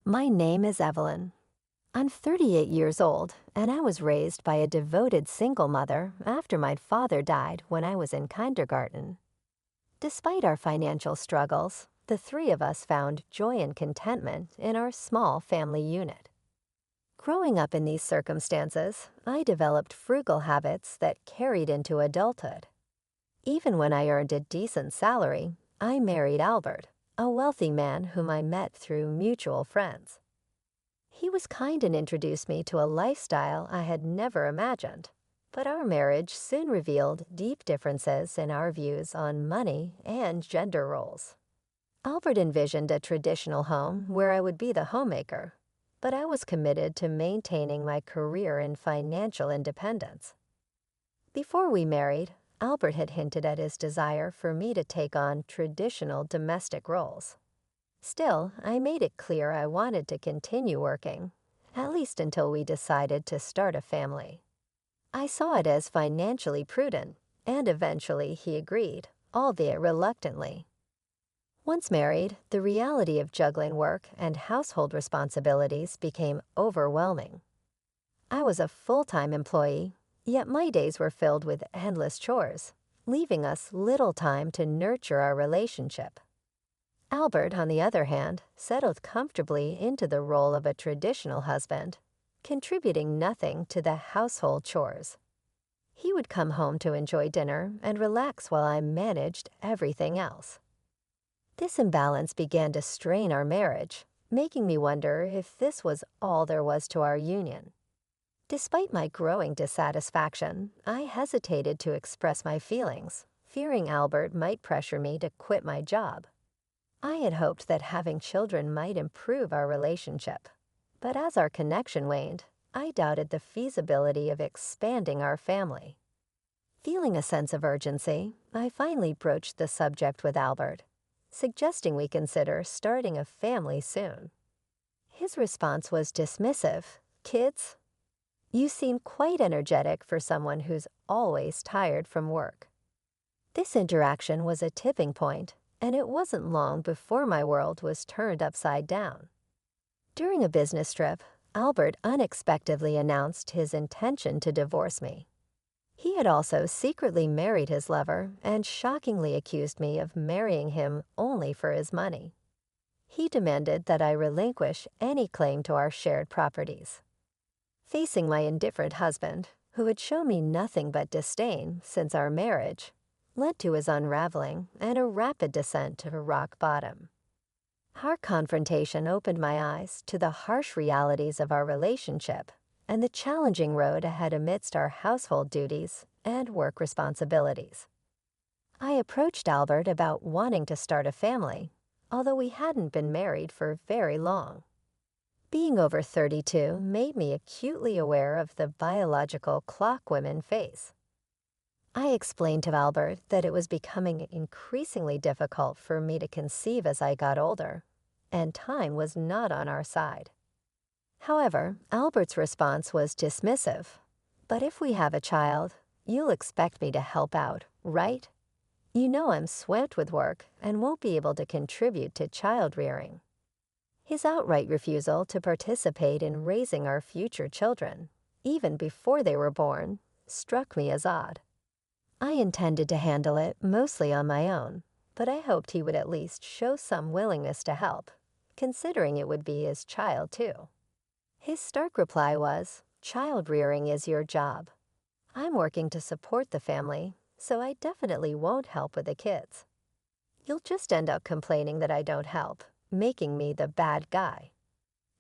My name is Evelyn. I'm 38 years old, and I was raised by a devoted single mother after my father died when I was in kindergarten. Despite our financial struggles, the three of us found joy and contentment in our small family unit. Growing up in these circumstances, I developed frugal habits that carried into adulthood. Even when I earned a decent salary, I married Albert, a wealthy man whom I met through mutual friends. He was kind and introduced me to a lifestyle I had never imagined, but our marriage soon revealed deep differences in our views on money and gender roles. Albert envisioned a traditional home where I would be the homemaker, but I was committed to maintaining my career and financial independence. Before we married, Albert had hinted at his desire for me to take on traditional domestic roles. Still, I made it clear I wanted to continue working, at least until we decided to start a family. I saw it as financially prudent, and eventually he agreed, albeit reluctantly. Once married, the reality of juggling work and household responsibilities became overwhelming. I was a full-time employee, yet my days were filled with endless chores, leaving us little time to nurture our relationship. Albert, on the other hand, settled comfortably into the role of a traditional husband, contributing nothing to the household chores. He would come home to enjoy dinner and relax while I managed everything else. This imbalance began to strain our marriage, making me wonder if this was all there was to our union. Despite my growing dissatisfaction, I hesitated to express my feelings, fearing Albert might pressure me to quit my job. I had hoped that having children might improve our relationship, but as our connection waned, I doubted the feasibility of expanding our family. Feeling a sense of urgency, I finally broached the subject with Albert, suggesting we consider starting a family soon. His response was dismissive. "Kids? You seem quite energetic for someone who's always tired from work." This interaction was a tipping point, and it wasn't long before my world was turned upside down. During a business trip, Albert unexpectedly announced his intention to divorce me. He had also secretly married his lover and shockingly accused me of marrying him only for his money. He demanded that I relinquish any claim to our shared properties. Facing my indifferent husband, who had shown me nothing but disdain since our marriage, led to his unraveling and a rapid descent to rock bottom. Our confrontation opened my eyes to the harsh realities of our relationship and the challenging road ahead amidst our household duties and work responsibilities. I approached Albert about wanting to start a family, although we hadn't been married for very long. Being over 32 made me acutely aware of the biological clock women face. I explained to Albert that it was becoming increasingly difficult for me to conceive as I got older, and time was not on our side. However, Albert's response was dismissive. "But if we have a child, you'll expect me to help out, right? You know I'm swamped with work and won't be able to contribute to child rearing." His outright refusal to participate in raising our future children, even before they were born, struck me as odd. I intended to handle it mostly on my own, but I hoped he would at least show some willingness to help, considering it would be his child too. His stark reply was, "Child rearing is your job. I'm working to support the family, so I definitely won't help with the kids. You'll just end up complaining that I don't help, making me the bad guy."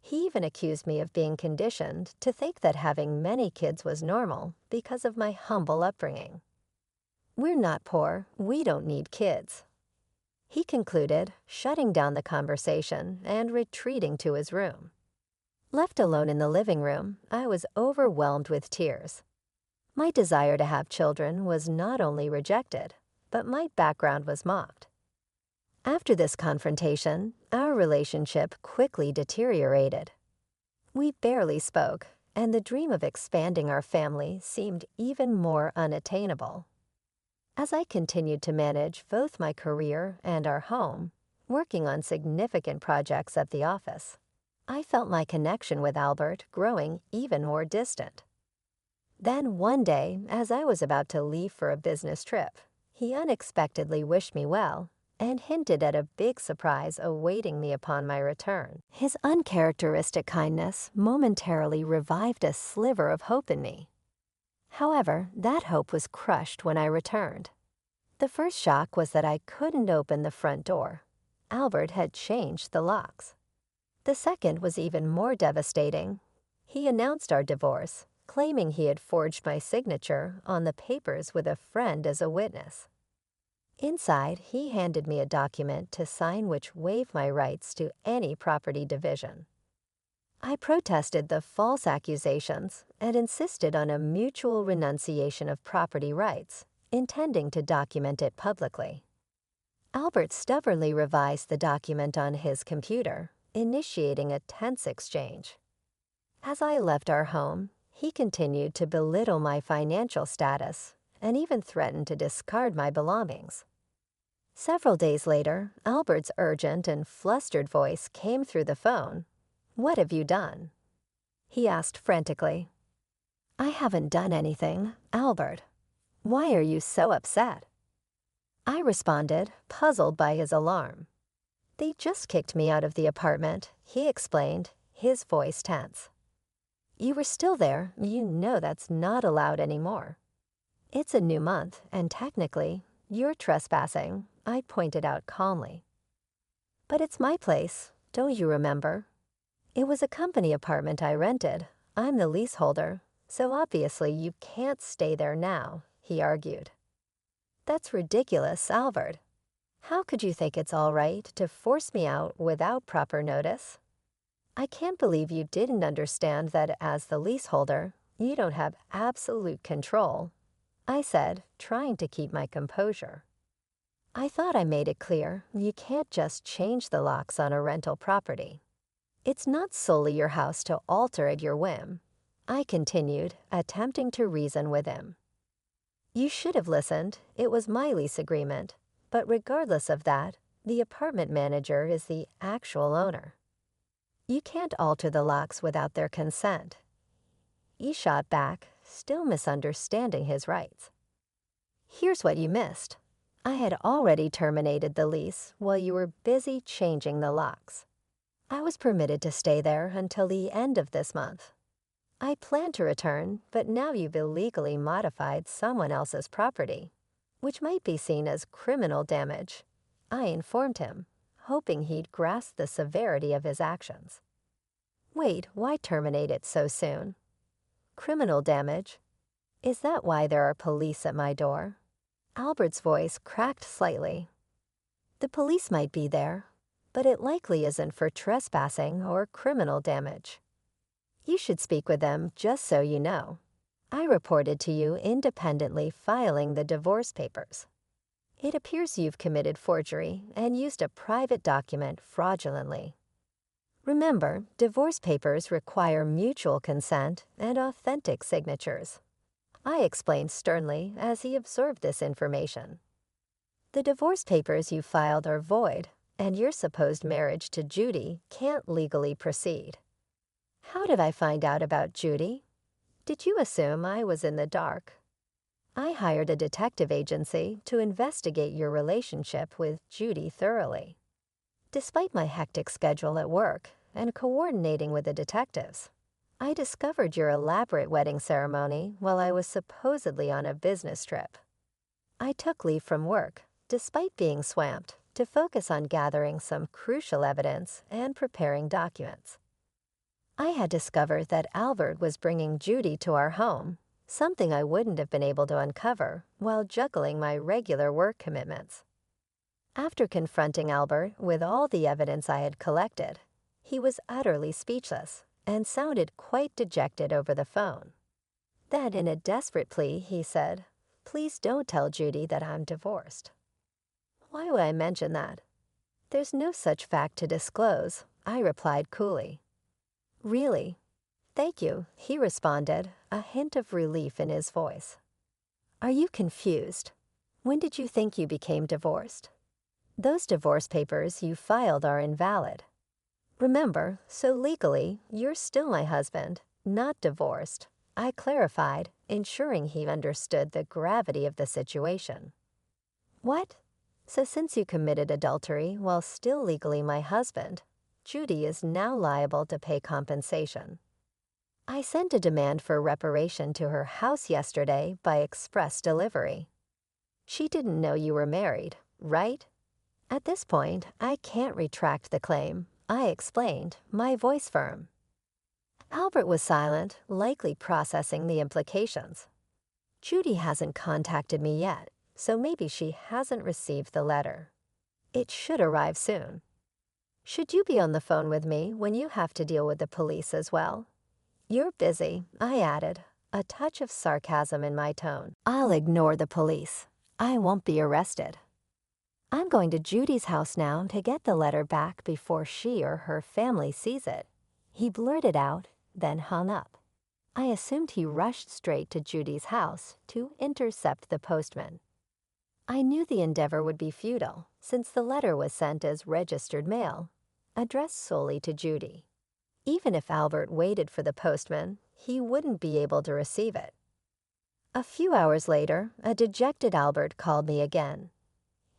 He even accused me of being conditioned to think that having many kids was normal because of my humble upbringing. "We're not poor, we don't need kids," he concluded, shutting down the conversation and retreating to his room. Left alone in the living room, I was overwhelmed with tears. My desire to have children was not only rejected, but my background was mocked. After this confrontation, our relationship quickly deteriorated. We barely spoke, and the dream of expanding our family seemed even more unattainable. As I continued to manage both my career and our home, working on significant projects at the office, I felt my connection with Albert growing even more distant. Then one day, as I was about to leave for a business trip, he unexpectedly wished me well and hinted at a big surprise awaiting me upon my return. His uncharacteristic kindness momentarily revived a sliver of hope in me. However, that hope was crushed when I returned. The first shock was that I couldn't open the front door. Albert had changed the locks. The second was even more devastating. He announced our divorce, claiming he had forged my signature on the papers with a friend as a witness. Inside, he handed me a document to sign which waived my rights to any property division. I protested the false accusations and insisted on a mutual renunciation of property rights, intending to document it publicly. Albert stubbornly revised the document on his computer, initiating a tense exchange. As I left our home, he continued to belittle my financial status and even threatened to discard my belongings. Several days later, Albert's urgent and flustered voice came through the phone. "What have you done?" he asked frantically. "I haven't done anything, Albert. Why are you so upset?" I responded, puzzled by his alarm. "They just kicked me out of the apartment," he explained, his voice tense. "You were still there. You know that's not allowed anymore." "It's a new month, and technically, you're trespassing," I pointed out calmly. "But it's my place, don't you remember? It was a company apartment I rented. I'm the leaseholder, so obviously you can't stay there now," he argued. "That's ridiculous, Albert. How could you think it's all right to force me out without proper notice? I can't believe you didn't understand that as the leaseholder, you don't have absolute control," I said, trying to keep my composure. "I thought I made it clear you can't just change the locks on a rental property. It's not solely your house to alter at your whim," I continued, attempting to reason with him. "You should have listened. It was my lease agreement. But regardless of that, the apartment manager is the actual owner. You can't alter the locks without their consent." He shot back, still misunderstanding his rights. "Here's what you missed. I had already terminated the lease while you were busy changing the locks. I was permitted to stay there until the end of this month. I plan to return, but now you've illegally modified someone else's property, which might be seen as criminal damage," I informed him, hoping he'd grasp the severity of his actions. "Wait, why terminate it so soon? Criminal damage? Is that why there are police at my door?" Albert's voice cracked slightly. "The police might be there, but it likely isn't for trespassing or criminal damage. You should speak with them just so you know. I reported to you independently filing the divorce papers. It appears you've committed forgery and used a private document fraudulently. Remember, divorce papers require mutual consent and authentic signatures," I explained sternly as he absorbed this information. "The divorce papers you filed are void, and your supposed marriage to Judy can't legally proceed." "How did I find out about Judy? Did you assume I was in the dark?" "I hired a detective agency to investigate your relationship with Judy thoroughly. Despite my hectic schedule at work and coordinating with the detectives, I discovered your elaborate wedding ceremony while I was supposedly on a business trip. I took leave from work, despite being swamped, to focus on gathering some crucial evidence and preparing documents. I had discovered that Albert was bringing Judy to our home, something I wouldn't have been able to uncover while juggling my regular work commitments. After confronting Albert with all the evidence I had collected, he was utterly speechless and sounded quite dejected over the phone. Then, in a desperate plea, he said, "Please don't tell Judy that I'm divorced." "Why would I mention that?" "There's no such fact to disclose," I replied coolly. "Really?" "Thank you," he responded, a hint of relief in his voice. "Are you confused? When did you think you became divorced? Those divorce papers you filed are invalid. Remember, so legally, you're still my husband, not divorced. I clarified, ensuring he understood the gravity of the situation. What? So since you committed adultery while still legally my husband, Judy is now liable to pay compensation. I sent a demand for reparation to her house yesterday by express delivery. She didn't know you were married, right? At this point, I can't retract the claim, I explained, my voice firm. Albert was silent, likely processing the implications. Judy hasn't contacted me yet, so maybe she hasn't received the letter. It should arrive soon. Should you be on the phone with me when you have to deal with the police as well? You're busy, I added, a touch of sarcasm in my tone. I'll ignore the police. I won't be arrested. I'm going to Judy's house now to get the letter back before she or her family sees it. He blurted out, then hung up. I assumed he rushed straight to Judy's house to intercept the postman. I knew the endeavor would be futile, since the letter was sent as registered mail, addressed solely to Judy. Even if Albert waited for the postman, he wouldn't be able to receive it. A few hours later, a dejected Albert called me again.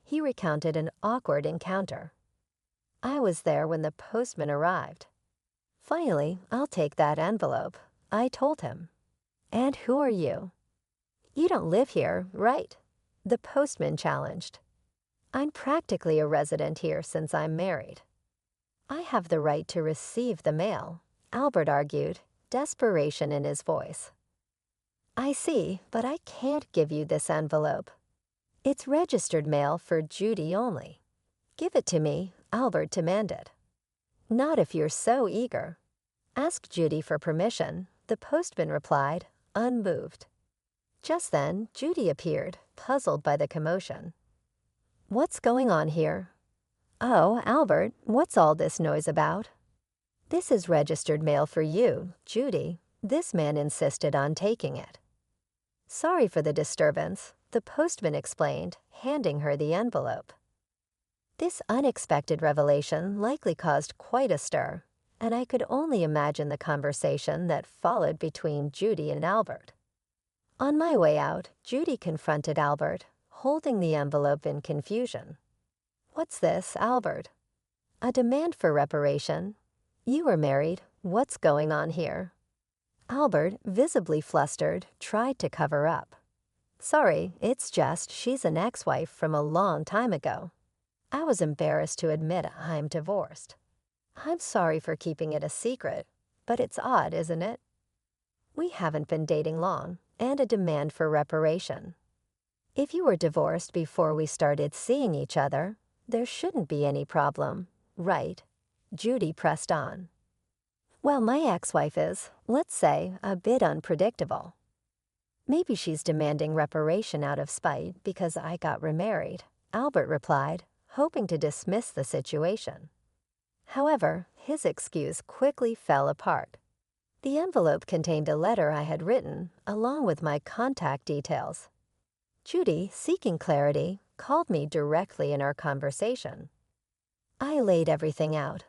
He recounted an awkward encounter. I was there when the postman arrived. Finally, I'll take that envelope, I told him. And who are you? You don't live here, right? The postman challenged. I'm practically a resident here since I'm married. I have the right to receive the mail, Albert argued, desperation in his voice. I see, but I can't give you this envelope. It's registered mail for Judy only. Give it to me, Albert demanded. Not if you're so eager. Ask Judy for permission, the postman replied, unmoved. Just then, Judy appeared, puzzled by the commotion. What's going on here? Oh, Albert, what's all this noise about? This is registered mail for you, Judy. This man insisted on taking it. Sorry for the disturbance, the postman explained, handing her the envelope. This unexpected revelation likely caused quite a stir, and I could only imagine the conversation that followed between Judy and Albert. On my way out, Judy confronted Albert, holding the envelope in confusion. What's this, Albert? A demand for reparation. You were married. What's going on here? Albert, visibly flustered, tried to cover up. Sorry, it's just she's an ex-wife from a long time ago. I was embarrassed to admit I'm divorced. I'm sorry for keeping it a secret, but it's odd, isn't it? We haven't been dating long, and a demand for reparation. If you were divorced before we started seeing each other, there shouldn't be any problem, right? Judy pressed on. Well, my ex-wife is, let's say, a bit unpredictable. Maybe she's demanding reparation out of spite because I got remarried, Albert replied, hoping to dismiss the situation. However, his excuse quickly fell apart. The envelope contained a letter I had written, along with my contact details. Judy, seeking clarity, called me directly in our conversation. I laid everything out.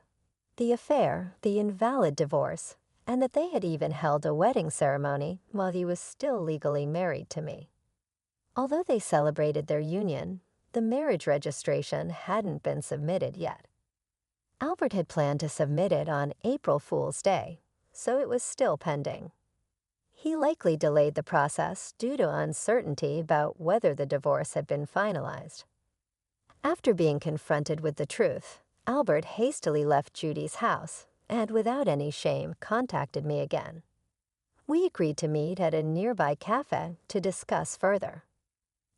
The affair, the invalid divorce, and that they had even held a wedding ceremony while he was still legally married to me. Although they celebrated their union, the marriage registration hadn't been submitted yet. Albert had planned to submit it on April Fool's Day, so it was still pending. He likely delayed the process due to uncertainty about whether the divorce had been finalized. After being confronted with the truth, Albert hastily left Judy's house and, without any shame, contacted me again. We agreed to meet at a nearby cafe to discuss further.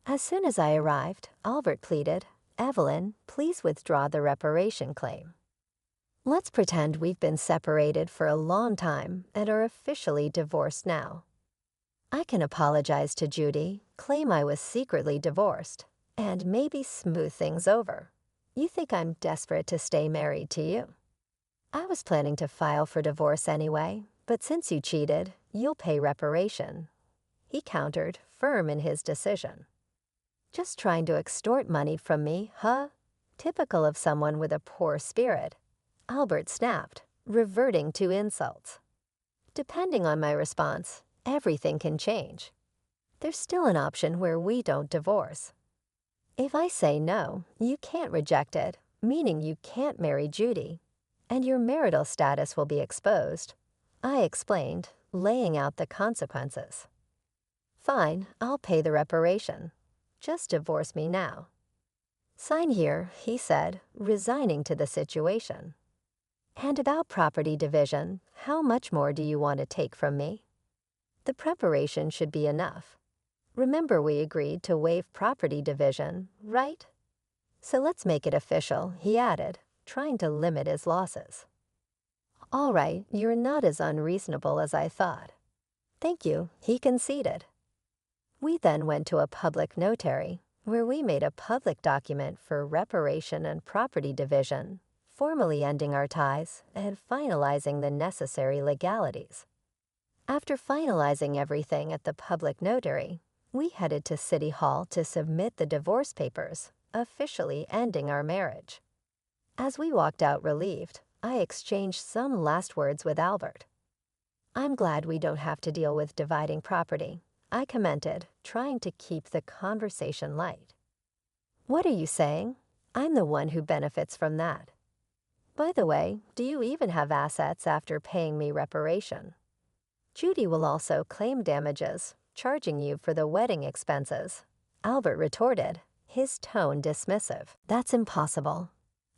As soon as I arrived, Albert pleaded, Evelyn, please withdraw the reparation claim. Let's pretend we've been separated for a long time and are officially divorced now. I can apologize to Judy, claim I was secretly divorced, and maybe smooth things over. You think I'm desperate to stay married to you? I was planning to file for divorce anyway, but since you cheated, you'll pay reparation. He countered, firm in his decision. Just trying to extort money from me, huh? Typical of someone with a poor spirit. Albert snapped, reverting to insults. Depending on my response, everything can change. There's still an option where we don't divorce. If I say no, you can't reject it, meaning you can't marry Judy, and your marital status will be exposed, I explained, laying out the consequences. Fine, I'll pay the reparation. Just divorce me now. Sign here, he said, resigning to the situation. And about property division, how much more do you want to take from me? The preparation should be enough. Remember we agreed to waive property division, right? So let's make it official, he added, trying to limit his losses. All right, you're not as unreasonable as I thought. Thank you, he conceded. We then went to a public notary, where we made a public document for reparation and property division, formally ending our ties and finalizing the necessary legalities. After finalizing everything at the public notary, we headed to City Hall to submit the divorce papers, officially ending our marriage. As we walked out relieved, I exchanged some last words with Albert. I'm glad we don't have to deal with dividing property, I commented, trying to keep the conversation light. What are you saying? I'm the one who benefits from that. By the way, do you even have assets after paying me reparation? Judy will also claim damages, charging you for the wedding expenses, Albert retorted, his tone dismissive. That's impossible.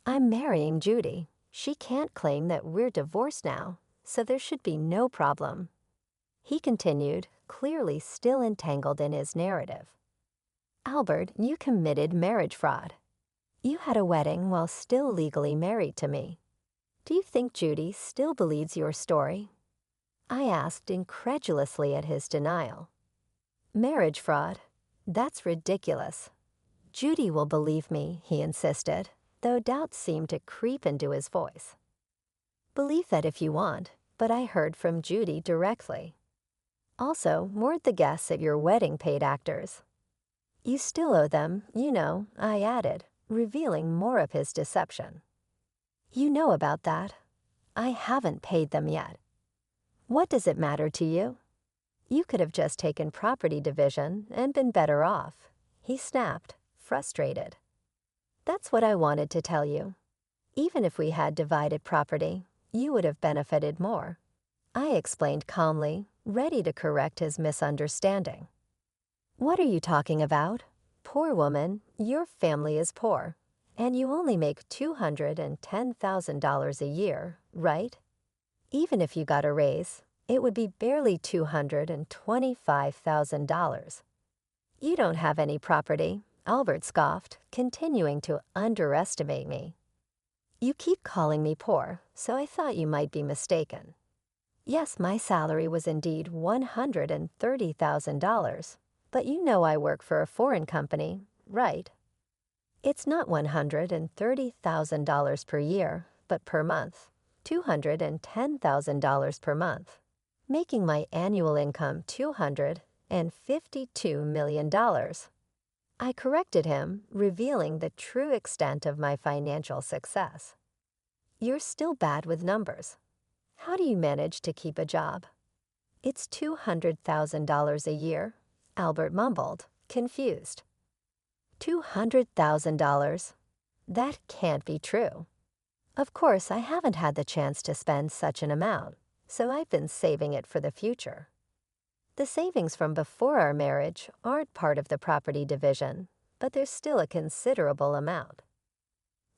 I'm marrying Judy. She can't claim that we're divorced now, so there should be no problem. He continued, clearly still entangled in his narrative. Albert, you committed marriage fraud. You had a wedding while still legally married to me. Do you think Judy still believes your story? I asked incredulously at his denial. Marriage fraud? That's ridiculous. Judy will believe me, he insisted, though doubts seemed to creep into his voice. Believe that if you want, but I heard from Judy directly. Also, weren't the guests at your wedding paid actors? You still owe them, you know, I added, revealing more of his deception. You know about that. I haven't paid them yet. What does it matter to you? You could have just taken property division and been better off, he snapped, frustrated. That's what I wanted to tell you. Even if we had divided property, you would have benefited more. I explained calmly, ready to correct his misunderstanding. What are you talking about? Poor woman, your family is poor, and you only make $210,000 a year, right? Even if you got a raise, it would be barely $225,000. You don't have any property, Albert scoffed, continuing to underestimate me. You keep calling me poor, so I thought you might be mistaken. Yes, my salary was indeed $130,000, but you know I work for a foreign company, right? It's not $130,000 per year, but per month, $210,000 per month, making my annual income $252 million. I corrected him, revealing the true extent of my financial success. You're still bad with numbers. How do you manage to keep a job? It's $200,000 a year, Albert mumbled, confused. $200,000? That can't be true. Of course, I haven't had the chance to spend such an amount, so I've been saving it for the future. The savings from before our marriage aren't part of the property division, but there's still a considerable amount.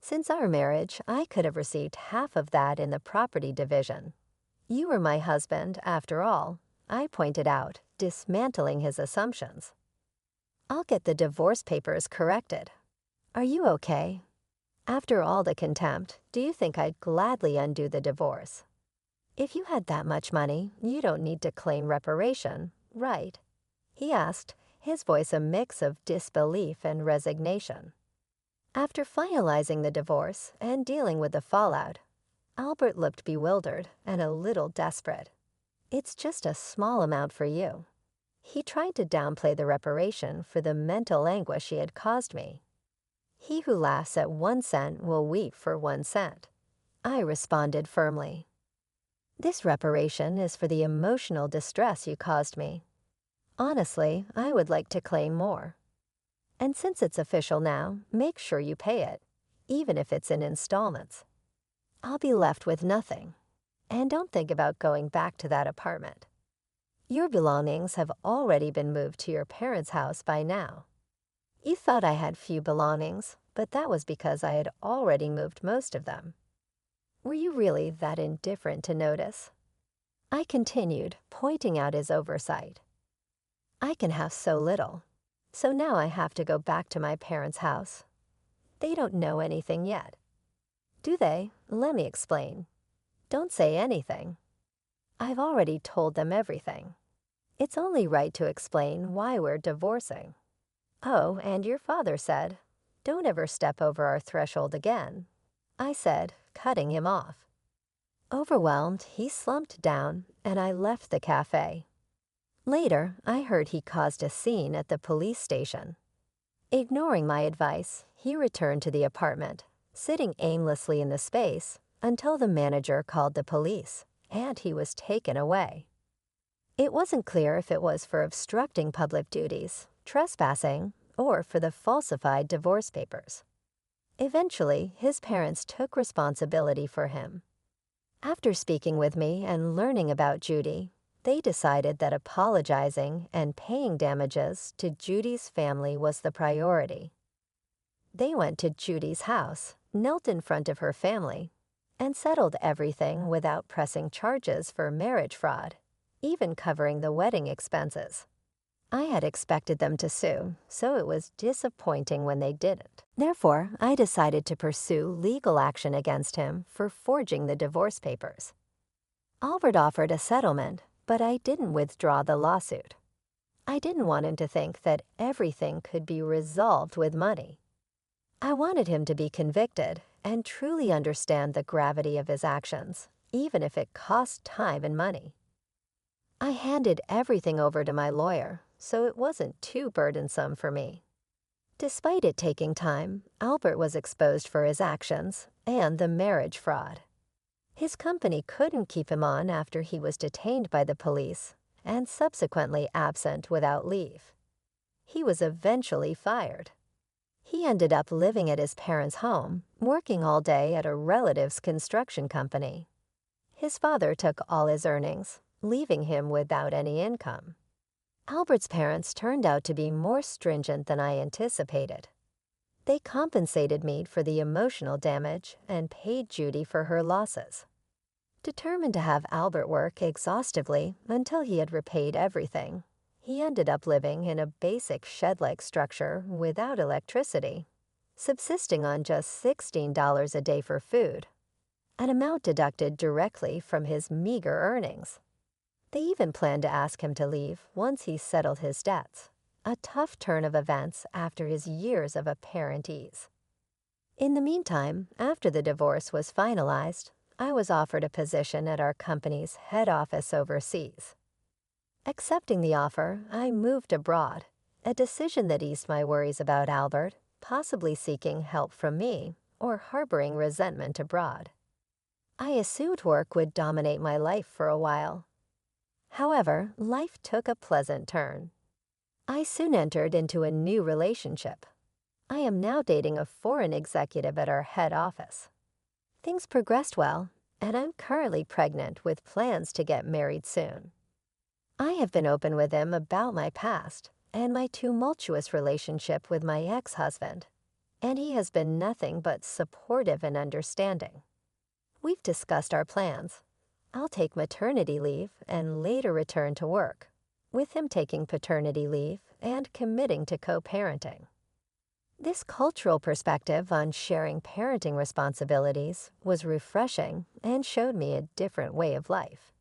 Since our marriage, I could have received half of that in the property division. You were my husband, after all, I pointed out, dismantling his assumptions. I'll get the divorce papers corrected. Are you okay? After all the contempt, do you think I'd gladly undo the divorce? If you had that much money, you don't need to claim reparation, right? He asked, his voice a mix of disbelief and resignation. After finalizing the divorce and dealing with the fallout, Albert looked bewildered and a little desperate. It's just a small amount for you. He tried to downplay the reparation for the mental anguish he had caused me. He who laughs at 1 cent will weep for 1 cent. I responded firmly. This reparation is for the emotional distress you caused me. Honestly, I would like to claim more. And since it's official now, make sure you pay it, even if it's in installments. I'll be left with nothing. And don't think about going back to that apartment. Your belongings have already been moved to your parents' house by now. You thought I had few belongings, but that was because I had already moved most of them. Were you really that indifferent to notice? I continued, pointing out his oversight. I can have so little, so now I have to go back to my parents' house. They don't know anything yet. Do they? Let me explain. Don't say anything. I've already told them everything. It's only right to explain why we're divorcing. Oh, and your father said, "Don't ever step over our threshold again," I said, cutting him off. Overwhelmed, he slumped down, and I left the cafe. Later, I heard he caused a scene at the police station. Ignoring my advice, he returned to the apartment, sitting aimlessly in the space until the manager called the police, and he was taken away. It wasn't clear if it was for obstructing public duties, trespassing, or for the falsified divorce papers. Eventually, his parents took responsibility for him. After speaking with me and learning about Judy, they decided that apologizing and paying damages to Judy's family was the priority. They went to Judy's house, knelt in front of her family, and settled everything without pressing charges for marriage fraud, even covering the wedding expenses. I had expected them to sue, so it was disappointing when they didn't. Therefore, I decided to pursue legal action against him for forging the divorce papers. Albert offered a settlement, but I didn't withdraw the lawsuit. I didn't want him to think that everything could be resolved with money. I wanted him to be convicted and truly understand the gravity of his actions, even if it cost time and money. I handed everything over to my lawyer, so it wasn't too burdensome for me. Despite it taking time, Albert was exposed for his actions and the marriage fraud. His company couldn't keep him on after he was detained by the police and subsequently absent without leave. He was eventually fired. He ended up living at his parents' home, working all day at a relative's construction company. His father took all his earnings, leaving him without any income. Albert's parents turned out to be more stringent than I anticipated. They compensated me for the emotional damage and paid Judy for her losses. Determined to have Albert work exhaustively until he had repaid everything, he ended up living in a basic shed-like structure without electricity, subsisting on just $16 a day for food, an amount deducted directly from his meager earnings. They even planned to ask him to leave once he settled his debts, a tough turn of events after his years of apparent ease. In the meantime, after the divorce was finalized, I was offered a position at our company's head office overseas. Accepting the offer, I moved abroad, a decision that eased my worries about Albert, possibly seeking help from me or harboring resentment abroad. I assumed work would dominate my life for a while. However, life took a pleasant turn. I soon entered into a new relationship. I am now dating a foreign executive at our head office. Things progressed well, and I'm currently pregnant with plans to get married soon. I have been open with him about my past and my tumultuous relationship with my ex-husband, and he has been nothing but supportive and understanding. We've discussed our plans. I'll take maternity leave and later return to work, with him taking paternity leave and committing to co-parenting. This cultural perspective on sharing parenting responsibilities was refreshing and showed me a different way of life.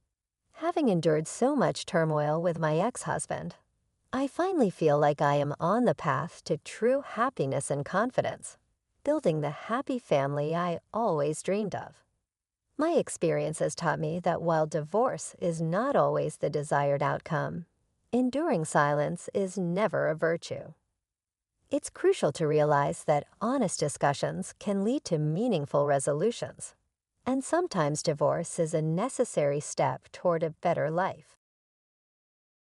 Having endured so much turmoil with my ex-husband, I finally feel like I am on the path to true happiness and confidence, building the happy family I always dreamed of. My experience has taught me that while divorce is not always the desired outcome, enduring silence is never a virtue. It's crucial to realize that honest discussions can lead to meaningful resolutions, And sometimes divorce is a necessary step toward a better life.